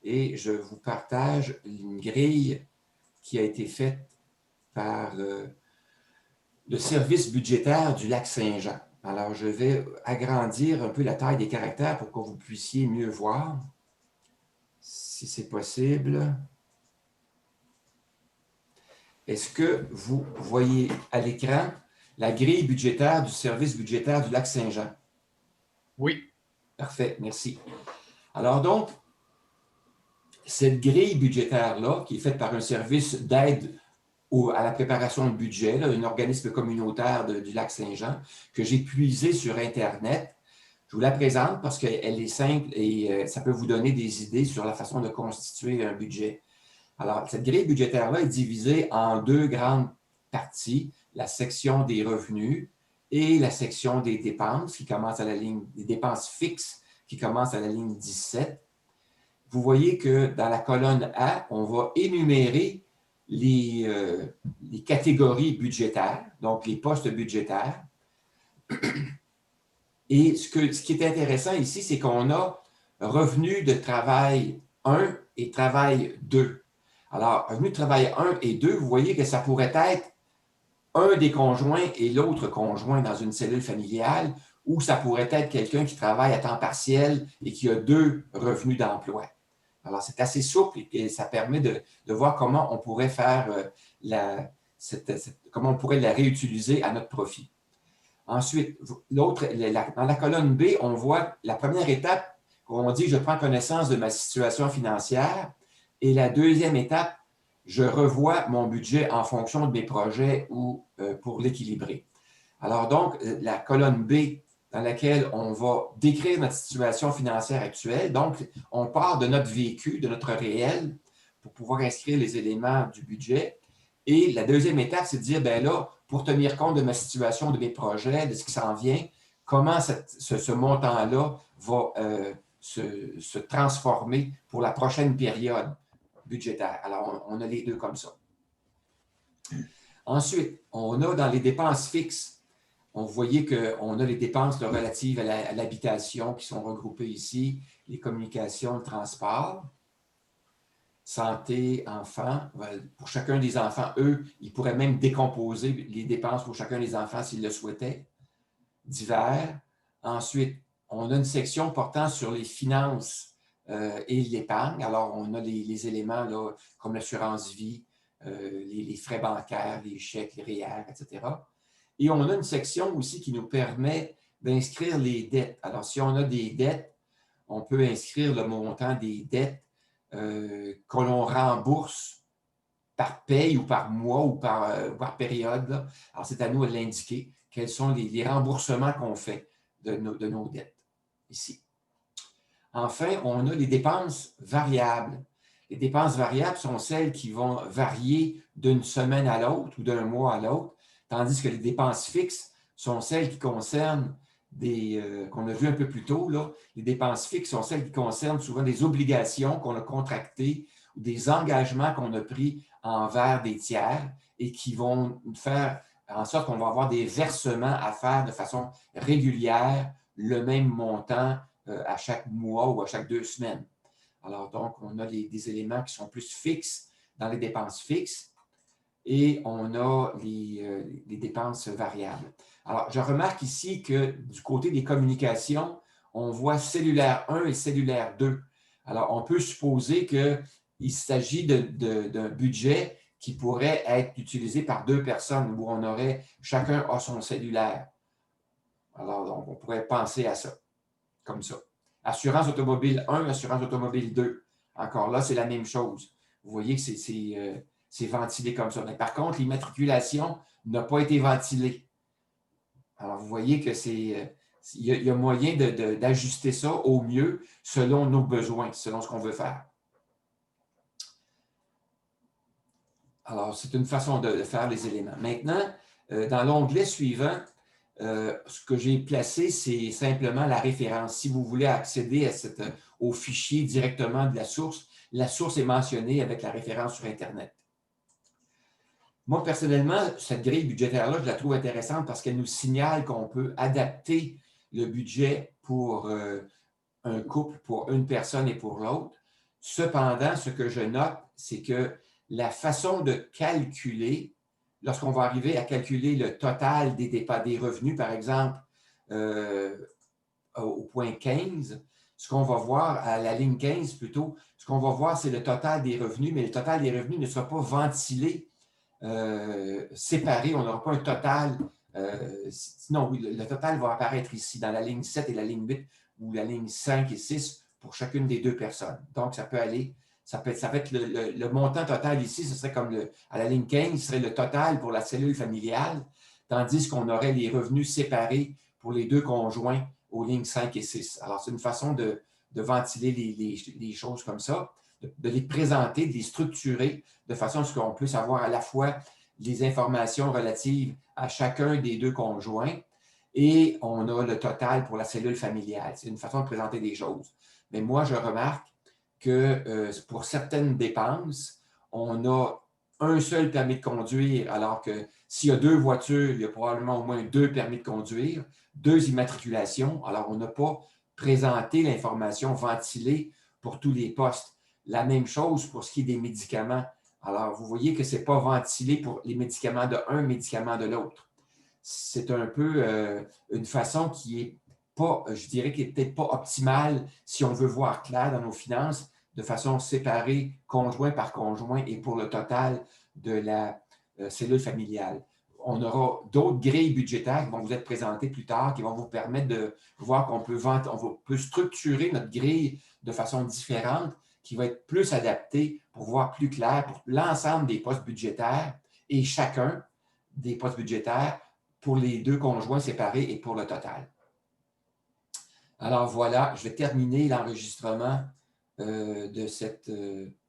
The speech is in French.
et je vous partage une grille qui a été faite par le service budgétaire du Lac-Saint-Jean. Alors, je vais agrandir un peu la taille des caractères pour que vous puissiez mieux voir, si c'est possible. Est-ce que vous voyez à l'écran la grille budgétaire du service budgétaire du Lac-Saint-Jean? Oui. Parfait, merci. Alors donc, cette grille budgétaire-là, qui est faite par un service d'aide à la préparation de budget, là, un organisme communautaire du Lac-Saint-Jean, que j'ai puisé sur Internet. Je vous la présente parce qu'elle est simple et ça peut vous donner des idées sur la façon de constituer un budget. Alors, cette grille budgétaire-là est divisée en deux grandes parties, la section des revenus et la section des dépenses qui commence à la ligne des dépenses fixes qui commence à la ligne 17. Vous voyez que dans la colonne A, on va énumérer les catégories budgétaires, donc les postes budgétaires. Et ce qui est intéressant ici, c'est qu'on a revenu de travail 1 et travail 2. Alors, revenu de travail 1 et 2, vous voyez que ça pourrait être un des conjoints et l'autre conjoint dans une cellule familiale, ou ça pourrait être quelqu'un qui travaille à temps partiel et qui a deux revenus d'emploi. Alors, c'est assez souple et ça permet de voir comment on pourrait faire comment on pourrait la réutiliser à notre profit. Ensuite, dans la colonne B, on voit la première étape où on dit « je prends connaissance de ma situation financière » et la deuxième étape, je revois mon budget en fonction de mes projets ou pour l'équilibrer. Alors donc, la colonne B dans laquelle on va décrire notre situation financière actuelle. Donc, on part de notre vécu, de notre réel pour pouvoir inscrire les éléments du budget. Et la deuxième étape, c'est de dire, bien là, pour tenir compte de ma situation, de mes projets, de ce qui s'en vient, comment ce montant-là va se transformer pour la prochaine période budgétaire. Alors, on a les deux comme ça. Ensuite, on a dans les dépenses fixes, on voyait qu'on a les dépenses relatives à l'habitation qui sont regroupées ici, les communications, le transport, santé, enfants. Pour chacun des enfants, eux, ils pourraient même décomposer les dépenses pour chacun des enfants s'ils le souhaitaient. Divers. Ensuite, on a une section portant sur les finances et l'épargne. Alors, on a les éléments là, comme l'assurance vie, les frais bancaires, les chèques, les REER, etc. Et on a une section aussi qui nous permet d'inscrire les dettes. Alors, si on a des dettes, on peut inscrire le montant des dettes que l'on rembourse par paye ou par mois ou par période. Là. Alors, c'est à nous de l'indiquer quels sont les remboursements qu'on fait de nos dettes ici. Enfin, on a les dépenses variables. Les dépenses variables sont celles qui vont varier d'une semaine à l'autre ou d'un mois à l'autre, tandis que les dépenses fixes sont celles qui concernent qu'on a vu un peu plus tôt. Là. Les dépenses fixes sont celles qui concernent souvent des obligations qu'on a contractées ou des engagements qu'on a pris envers des tiers et qui vont faire en sorte qu'on va avoir des versements à faire de façon régulière, le même montant à chaque mois ou à chaque 2 semaines. Alors, donc, on a des éléments qui sont plus fixes dans les dépenses fixes et on a les dépenses variables. Alors, je remarque ici que du côté des communications, on voit cellulaire 1 et cellulaire 2. Alors, on peut supposer qu'il s'agit d'un budget qui pourrait être utilisé par 2 personnes où on aurait, chacun a son cellulaire. Alors, donc, on pourrait penser à ça, comme ça. Assurance automobile 1, assurance automobile 2. Encore là, c'est la même chose. Vous voyez que c'est ventilé comme ça. Mais par contre, l'immatriculation n'a pas été ventilée. Alors, vous voyez que il y a moyen d'ajuster ça au mieux selon nos besoins, selon ce qu'on veut faire. Alors, c'est une façon de faire les éléments. Maintenant, dans l'onglet suivant, ce que j'ai placé, c'est simplement la référence. Si vous voulez accéder au fichier directement de la source est mentionnée avec la référence sur Internet. Moi, personnellement, cette grille budgétaire-là, je la trouve intéressante parce qu'elle nous signale qu'on peut adapter le budget pour un couple, pour une personne et pour l'autre. Cependant, ce que je note, c'est que la façon de calculer, lorsqu'on va arriver à calculer le total des revenus, par exemple, euh, au point 15, ce qu'on va voir, à la ligne 15 plutôt, ce qu'on va voir, c'est le total des revenus, mais le total des revenus ne sera pas ventilé, séparé. On n'aura pas un total. Sinon, oui, le total va apparaître ici, dans la ligne 7 et la ligne 8, ou la ligne 5 et 6 pour chacune des deux personnes. Donc, ça peut aller, ça peut être le montant total ici, ce serait comme à la ligne 15, ce serait le total pour la cellule familiale, tandis qu'on aurait les revenus séparés pour les deux conjoints aux lignes 5 et 6. Alors, c'est une façon de ventiler les choses comme ça, de les présenter, de les structurer de façon à ce qu'on puisse avoir à la fois les informations relatives à chacun des deux conjoints et on a le total pour la cellule familiale. C'est une façon de présenter des choses. Mais moi, je remarque que pour certaines dépenses, on a un seul permis de conduire, alors que s'il y a deux voitures, il y a probablement au moins deux permis de conduire, deux immatriculations. Alors, on n'a pas présenté l'information ventilée pour tous les postes. La même chose pour ce qui est des médicaments. Alors, vous voyez que ce n'est pas ventilé pour les médicaments de un, médicament de l'autre. C'est un peu une façon qui est pas, je dirais, qui n'est peut-être pas optimale si on veut voir clair dans nos finances, de façon séparée, conjoint par conjoint et pour le total de la cellule familiale. On aura d'autres grilles budgétaires qui vont vous être présentées plus tard, qui vont vous permettre de voir qu'on peut structurer notre grille de façon différente, qui va être plus adaptée pour voir plus clair pour l'ensemble des postes budgétaires et chacun des postes budgétaires pour les deux conjoints séparés et pour le total. Alors voilà, je vais terminer l'enregistrement de cette